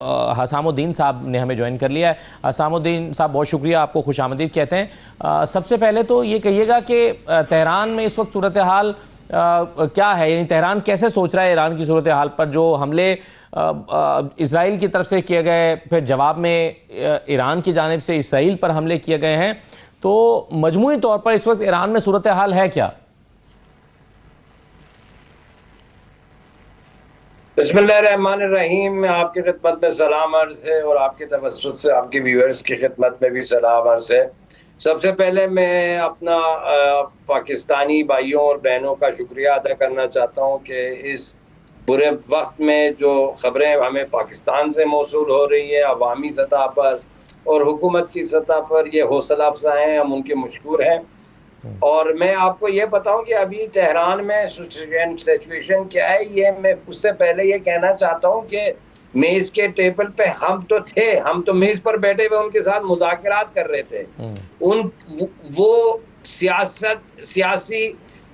हसामुद्दीन साहब ने हमें ज्वाइन कर लिया है। हसामुद्दीन साहब, बहुत शुक्रिया, आपको खुशामदीद कहते हैं। सबसे पहले तो ये कहिएगा कि तेहरान में इस वक्त सूरत हाल क्या है, यानी तेहरान कैसे सोच रहा है ईरान की सूरत हाल पर? जो हमले इजराइल की तरफ से किए गए, फिर जवाब में ईरान की जानिब से इसराइल पर हमले किए गए हैं, तो मजमूई तौर पर इस वक्त ईरान में सूरत हाल है क्या? बिस्मिल्लाहिर्रहमानिर्रहीम। मैं आपकी खिदमत में सलाम अर्ज़ है और आपके तवस्सुत से आपके व्यूअर्स की खिदमत में भी सलाम अर्ज़ है। सबसे पहले मैं अपना पाकिस्तानी भाइयों और बहनों का शुक्रिया अदा करना चाहता हूँ कि इस बुरे वक्त में जो ख़बरें हमें पाकिस्तान से मौसूल हो रही है अवामी सतह पर और हुकूमत की सतह पर, ये हौसला अफजा हैं, हम उनके मशकूर हैं। और मैं आपको ये बताऊं कि अभी तेहरान में सिचुएशन क्या है, ये मैं उससे पहले ये कहना चाहता हूं कि मेज के टेबल पे हम तो थे, हम तो मेज पर बैठे हुए उनके साथ मुज़ाकरात कर रहे थे। वो सियासी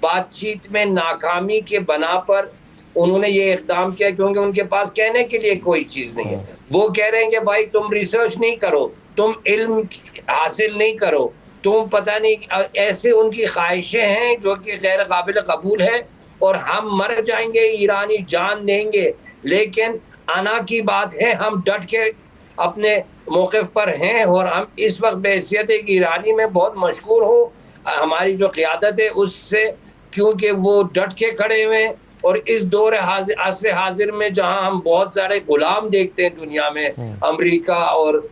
बातचीत में नाकामी के बना पर उन्होंने ये इक़दाम किया क्योंकि उनके पास कहने के लिए कोई चीज नहीं है। वो कह रहे हैं कि भाई तुम रिसर्च नहीं करो, तुम इल्म हासिल नहीं करो, तुम पता नहीं, ऐसे उनकी ख्वाहिशें हैं जो कि गैर काबिल कबूल है। और हम मर जाएंगे, ईरानी जान देंगे, लेकिन आना की बात है, हम डट के अपने मौक़िफ़ पर हैं। और हम इस वक्त बहैसियत एक ईरानी में बहुत मशहूर हो हमारी जो क़ियादत है उससे, क्योंकि वो डट के खड़े हुए हैं। और इस दौर असर हाजिर में जहां हम बहुत सारे गुलाम देखते हैं दुनिया में, अमेरिका और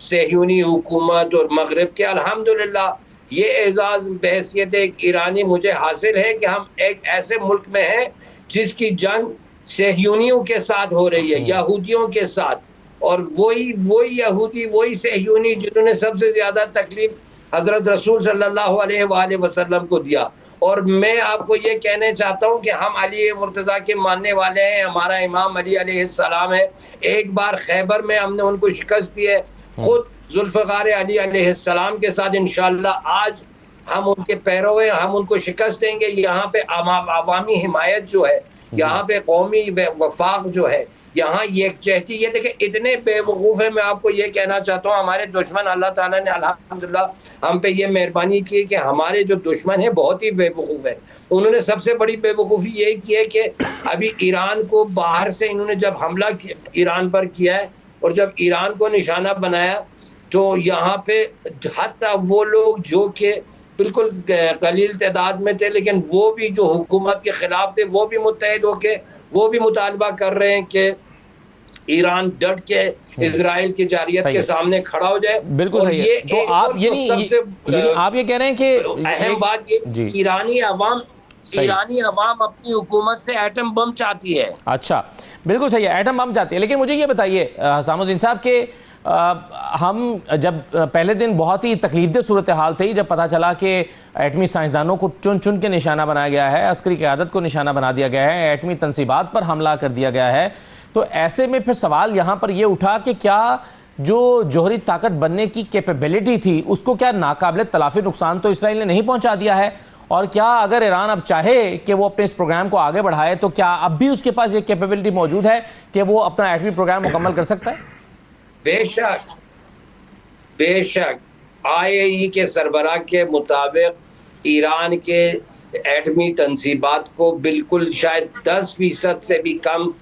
सहयूनी हुकूमत और मगरब के, अल्हम्दुलिल्लाह ये एजाज़ बहैसियत एक ईरानी मुझे हासिल है कि हम एक ऐसे मुल्क में हैं जिसकी जंग सहयूनियों के साथ हो रही है, यहूदियों के साथ। और वही यहूदी, वही सहयूनी जिन्होंने सबसे ज़्यादा तकलीफ हज़रत रसूल सल्लल्लाहु अलैहि वसल्लम को दिया। और मैं आपको ये कहना चाहता हूँ कि हम अली मुर्तज़ा के मानने वाले हैं, हमारा इमाम अली अलैहिस्सलाम है। एक बार खैबर में हमने उनको शिकस्त दी है, खुद जुल्फ़िकार अली अलैहिस्सलाम के साथ इंशाअल्लाह आज हम उनके पैरों हैं, हम उनको शिकस्त देंगे। यहाँ पे अवामी हिमायत जो है, यहाँ पे कौमी वफाक जो है, यहाँ ये कहती है। देखिए इतने बेवकूफ़ है, मैं आपको ये कहना चाहता हूँ, हमारे दुश्मन, अल्लाह ताला ने अल्हम्दुलिल्लाह हम पे ये मेहरबानी की कि हमारे जो दुश्मन है बहुत ही बेवकूफ़ है। उन्होंने सबसे बड़ी बेवकूफ़ी यही की है कि अभी ईरान को बाहर से इन्होंने जब हमला ईरान पर किया है और जब ईरान को निशाना बनाया, तो यहाँ पे हत्ता वो लोग जो कि बिल्कुल कलील तादाद में थे, लेकिन वो भी जो हुकूमत के खिलाफ थे, वो भी मुत्तहिद होके वो भी मुतालबा कर रहे हैं कि ईरान डट के इजराइल की जारियत के सामने खड़ा हो जाए। बिल्कुल सही है। तो आप आप ये कह रहे हैं कि अहम बात ये, ईरानी अवाम अपनी हुकूमत से एटम बम चाहती है। अच्छा, बिल्कुल सही है, एटम बम चाहती है। लेकिन मुझे ये बताइए हसामुद्दीन साहब के हम जब पहले दिन बहुत ही तकलीफदेह सूरत हाल थी जब पता चला कि एटमी साइंसदानों को चुन चुन के निशाना बनाया गया है, अस्करी क़यादत को निशाना बना दिया गया है, एटमी तनसीबात पर हमला कर दिया गया है, तो ऐसे में फिर सवाल यहाँ पर यह उठा कि क्या जो जोहरी ताकत बनने की कैपेबिलिटी थी उसको क्या नाकाबिल तलाफी नुकसान तो इसराइल ने नहीं पहुँचा दिया है? और क्या अगर ईरान अब चाहे कि वो अपने इस प्रोग्राम को आगे बढ़ाए तो क्या अब भी उसके पास ये कैपेबिलिटी मौजूद है कि वो अपना एटमी प्रोग्राम मुकम्मल कर सकता है? बेशक IAEA के सरबराह के मुताबिक ईरान के एटमी तनसीबात को बिल्कुल शायद 10% से भी कम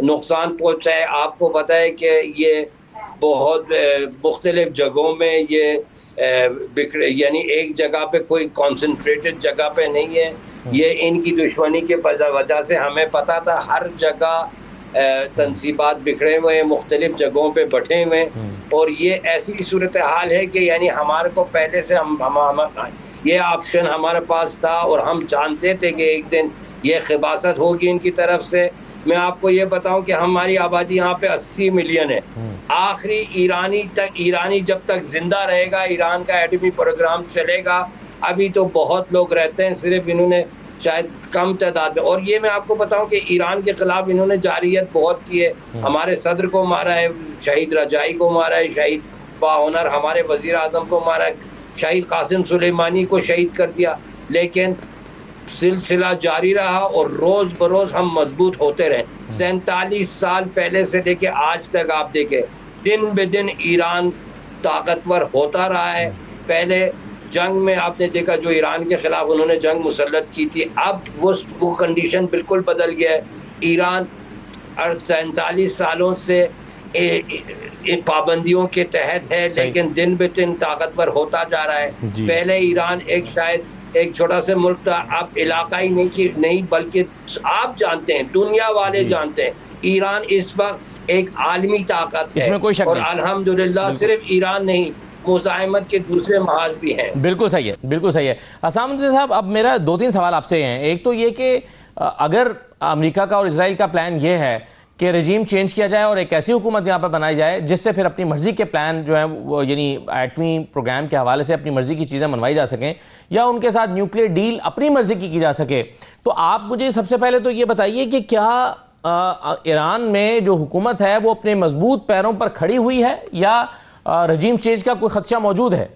नुकसान पहुँचा है। आपको पता है कि ये बहुत मुख्तलिफ जगहों में ये यानी एक जगह पे कोई कॉन्सेंट्रेटेड जगह पे नहीं है। ये इनकी दुश्मनी के वजह से हमें पता था, हर जगह तनसीबात बिखरे हुए हैं, मुख्तलिफ जगहों पे बटे हुए हैं। और ये ऐसी सूरत हाल है कि यानी हमारे को पहले से ये ऑप्शन हमारे पास था और हम जानते थे कि एक दिन ये खिबासत होगी इनकी तरफ से। मैं आपको ये बताऊं कि हमारी आबादी यहाँ पे 80 मिलियन है। आखिरी ईरानी जब तक जिंदा रहेगा, ईरान का एटमी प्रोग्राम चलेगा। अभी तो बहुत लोग रहते हैं, सिर्फ इन्होंने शायद कम तादाद में। और ये मैं आपको बताऊं कि ईरान के खिलाफ इन्होंने जारियत बहुत की है। हमारे सदर को मारा है, शहीद रजाई को मारा है, शहीद बाहुनर हमारे वजीर आजम को मारा है, शहीद कासिम सुलेमानी को शहीद कर दिया। लेकिन सिलसिला जारी रहा और रोज बरोज हम मजबूत होते रहे। 47 साल पहले से लेके आज तक आप देखें, दिन बे दिन ईरान ताकतवर होता रहा है। पहले जंग में आपने देखा जो ईरान के खिलाफ उन्होंने जंग मुसल्लत की थी, अब वो कंडीशन बिल्कुल बदल गया है। ईरान 47 सालों से पाबंदियों के तहत है, लेकिन दिन बे दिन ताकतवर होता जा रहा है। पहले ईरान शायद एक छोटा सा मुल्क था, अब इलाकाई नहीं बल्कि आप जानते हैं, दुनिया वाले जानते हैं, ईरान इस वक्त एक आलमी ताकत है। इसमें कोई शक नहीं। और अल्हम्दुलिल्लाह सिर्फ ईरान नहीं, मुज़ाहिमत के दूसरे महाज भी हैं। बिल्कुल सही है, बिल्कुल सही है। असामुद्दीन साहब, अब मेरा 2-3 सवाल आपसे हैं। एक तो ये कि अगर अमेरिका का और इजराइल का प्लान ये है कि रजीम चेंज किया जाए और एक ऐसी हुकूमत यहाँ पर बनाई जाए जिससे फिर अपनी मर्जी के प्लान जो है वो, यानी एटमी प्रोग्राम के हवाले से अपनी मर्जी की चीज़ें मनवाई जा सकें या उनके साथ न्यूक्लियर डील अपनी मर्जी की जा सके, तो आप मुझे सबसे पहले तो ये बताइए कि क्या ईरान में जो हुकूमत है वो अपने मजबूत पैरों पर खड़ी हुई है या रजीम चेंज का कोई खदशा मौजूद है?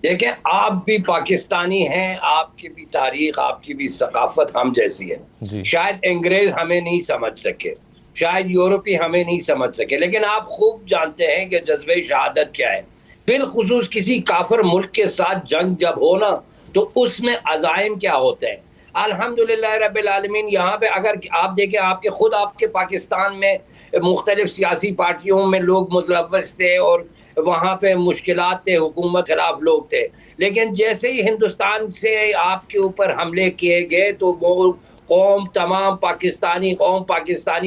देखिए, आप भी पाकिस्तानी हैं, आपकी भी तारीख, आपकी भी सकाफत हम जैसी है। शायद अंग्रेज हमें नहीं समझ सके, शायद यूरोपी हमें नहीं समझ सके, लेकिन आप खूब जानते हैं कि जज्बे शहादत क्या है। बिलखुसूस किसी काफिर मुल्क के साथ जंग जब हो ना, तो उसमें अज़ाइम क्या होते हैं। अल्हम्दुलिल्लाह रब्बिल आलमीन, यहाँ पे अगर आप देखें, आपके पाकिस्तान में मुख्तलिफ सियासी पार्टियों में लोग मुतलव्वस थे और वहाँ पे मुश्किलात थे, हुकूमत खिलाफ लोग थे, लेकिन जैसे ही हिंदुस्तान से आपके ऊपर हमले किए गए तो वो तमाम पाकिस्तानी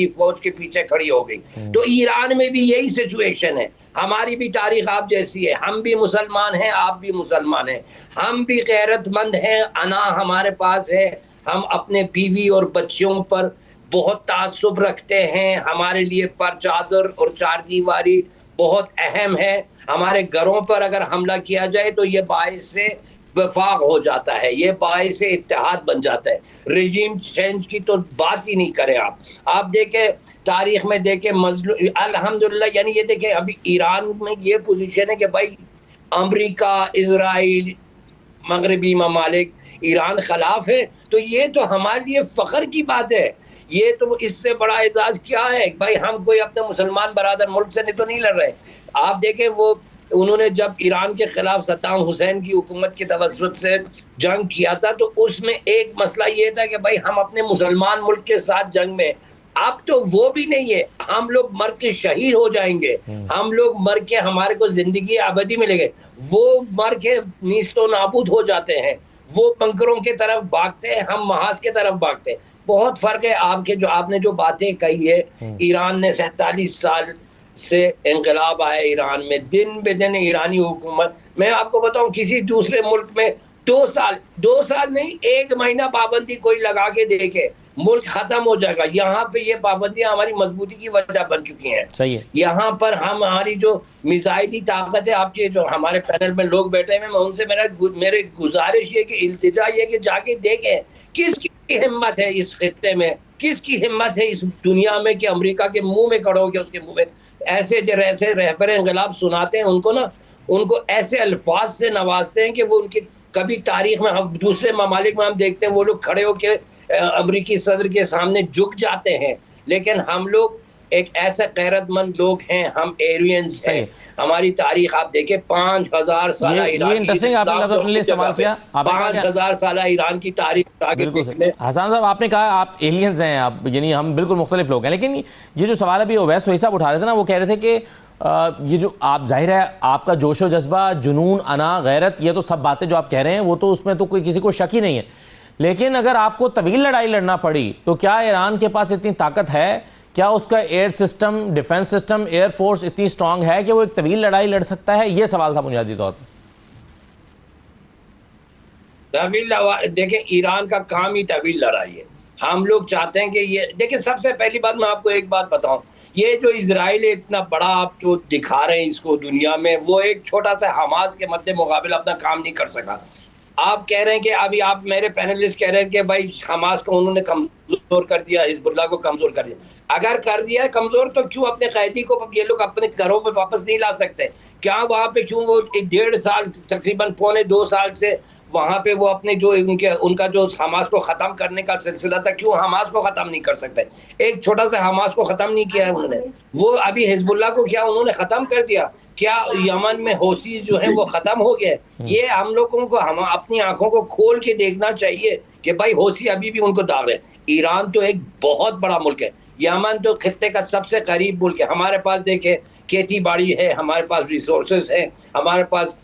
फौज के पीछे खड़ी हो गई। तो ईरान में भी यही सिचुएशन है। हमारी भी तारीख आप जैसी है, हम भी मुसलमान हैं, आप भी मुसलमान हैं, हम भी गैरतमंद हैं, अना हमारे पास है, हम अपने बीवी और बच्चों पर बहुत तासुब रखते हैं। हमारे लिए पर चादर और चारदीवारी बहुत अहम है। हमारे घरों पर अगर हमला किया जाए तो ये बाइस से वफाक हो जाता है, ये बाइस से इत्तेहाद बन जाता है। रजीम चेंज की तो बात ही नहीं करें। आप देखें, तारीख में देखें, अल्हम्दुलिल्लाह, यानी ये देखें, अभी ईरान में ये पोजीशन है कि भाई अमेरिका, इजराइल, मगरबी ममालिक ईरान खिलाफ है, तो ये तो हमारे लिए फख्र की बात है। ये तो इससे बड़ा एजाज क्या है भाई, हम कोई अपने मुसलमान बरादर मुल्क से तो नहीं लड़ रहे। आप देखें, वो उन्होंने जब ईरान के खिलाफ सद्दाम हुसैन की हुकूमत के तवस्सुत से जंग किया था, तो उसमें एक मसला ये था कि भाई हम अपने मुसलमान मुल्क के साथ जंग में, अब तो वो भी नहीं है। हम लोग मर के शहीद हो जाएंगे, हम लोग मर के हमारे को जिंदगी अबदी मिलेगी, वो मर के नीस्तो नाबूद हो जाते हैं। वो बंकरों की तरफ भागते हैं, हम महाज की तरफ भागते हैं। बहुत फर्क है। आपने जो बातें कही है, ईरान ने 47 साल से इंकलाब आया ईरान में, दिन बे दिन ईरानी हुकूमत, मैं आपको बताऊं, किसी दूसरे मुल्क में 2 साल नहीं, 1 महीना पाबंदी कोई लगा के देखे, मुल्क खत्म हो जाएगा। यहाँ पे ये पाबंदियां हमारी मजबूती की वजह बन चुकी हैं। सही है। यहाँ पर हमारी जो मिसाइली ताकत है, आपके जो हमारे पैनल में लोग बैठे हैं, मैं उनसे मेरे गुजारिश ये कि इल्तिजा ये कि जाके देखें किसकी हिम्मत है इस खित्ते में, किसकी हिम्मत है इस दुनिया में कि अमेरिका के मुंह में खड़े होकर उसके मुंह में ऐसे रहबर इंकलाब सुनाते हैं, उनको ऐसे अल्फाज से नवाजते हैं कि वो उनकी कभी तारीख में, हम दूसरे ममालिक में हम देखते हैं वो लोग खड़े होकर अमरीकी सदर के सामने झुक जाते हैं, लेकिन हम लोग एक ऐसे गैरतमंद लोग हैं, हम एरियंस हैं। हमारी तारीख आप देखें, 5000 साल ईरान की, 5000 साल ईरान की तारीख। हसन साहब, आपने कहा आप एलियंस हैं, आप यानी हम बिल्कुल मुख्तलिफ लोग हैं, लेकिन ये जो सवाल अभी ओवैस वही साहब उठा रहे थे ना, वो कह रहे थे कि ये जो आप, जाहिर है आपका जोशो जज्बा, जुनून, अना, गैरत, ये तो सब बातें जो आप कह रहे हैं वो तो उसमें तो कोई किसी को शक ही नहीं है, लेकिन अगर आपको तवील लड़ाई लड़ना पड़ी तो क्या ईरान के पास इतनी ताकत है, क्या उसका air system, defence system, air force इतनी स्ट्रांग है कि वो एक तवील लड़ाई लड़ सकता है? ये सवाल था बुनियादी तौर पर। तवील देखें, ईरान का काम ही तवील लड़ाई है। हम लोग चाहते हैं कि ये देखें, सबसे पहली बात मैं आपको एक बात बताऊं, ये जो इजराइल इतना बड़ा आप जो दिखा रहे हैं इसको दुनिया में, वो एक छोटा सा हमास के मद्दे मुकाबले अपना काम नहीं कर सका। आप कह रहे हैं कि अभी आप मेरे पैनलिस्ट कह रहे हैं कि भाई हमास को उन्होंने कमजोर कर दिया, हिजबुल्लाह को कमजोर कर दिया। अगर कर दिया है कमजोर तो क्यों अपने कैदी को ये लोग अपने घरों में वापस नहीं ला सकते? क्या वहां पे क्यों वो 1.5 साल तकरीबन 2.25 साल से वहां पे वो अपने जो उनका जो हमास को खत्म करने का सिलसिला था, क्यों हमास को खत्म नहीं कर सकते? एक छोटा सा हमास को खत्म नहीं किया है उन्होंने। वो अभी हिजबुल्लाह को क्या उन्होंने खत्म कर दिया? क्या यमन में हौसी जो है वो खत्म हो गए? ये हम लोगों को हम अपनी आंखों को खोल के देखना चाहिए कि भाई हौसी अभी भी उनको दाग है। ईरान तो एक बहुत बड़ा मुल्क है, यमन तो खित्ते का सबसे करीब मुल्क है। हमारे पास देखे खेती बाड़ी है, हमारे पास रिसोर्सेस है, हमारे पास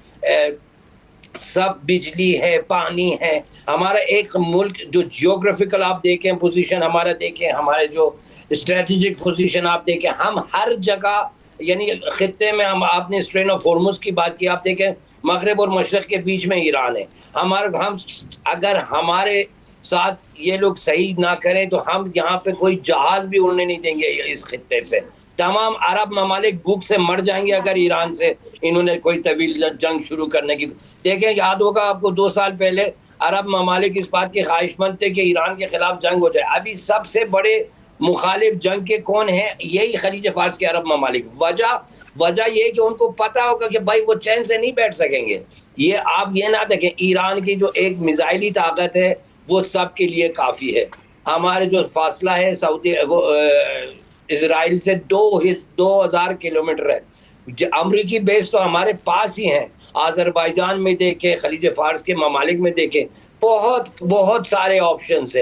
सब बिजली है, पानी है। हमारा एक मुल्क जो जियोग्राफिकल आप देखें पोजीशन हमारा देखें, हमारे जो स्ट्रेटेजिक पोजीशन आप देखें, हम हर जगह यानी खित्ते में हम आपने स्ट्रेन ऑफ हॉर्मुज की बात की, आप देखें मगरब और मशरक के बीच में ईरान है। हम अगर हमारे साथ ये लोग सही ना करें तो हम यहाँ पे कोई जहाज भी उड़ने नहीं देंगे इस खित्ते से। तमाम अरब ममालिक भूख से मर जाएंगे अगर ईरान से इन्होंने कोई तवील जंग शुरू करने की। देखें, याद होगा आपको 2 साल पहले अरब ममालिक इस बात के ख्वाहिशमंद थे कि ईरान के खिलाफ जंग हो जाए। अभी सबसे बड़े मुखालिफ जंग के कौन है? यही खलीज फार्स के अरब ममालिक। वजह ये कि उनको पता होगा कि भाई वो चैन से नहीं बैठ सकेंगे। ये आप ये ना देखें, ईरान की जो एक मिसाइली ताकत है वो सबके लिए काफ़ी है। हमारे जो फासला है सऊदी इजराइल से 2000 किलोमीटर है। अमरीकी बेस तो हमारे पास ही हैं। आज़रबाईजान में देखें, खलीज फार्स के ममालिक में देखें, बहुत बहुत सारे ऑप्शन है।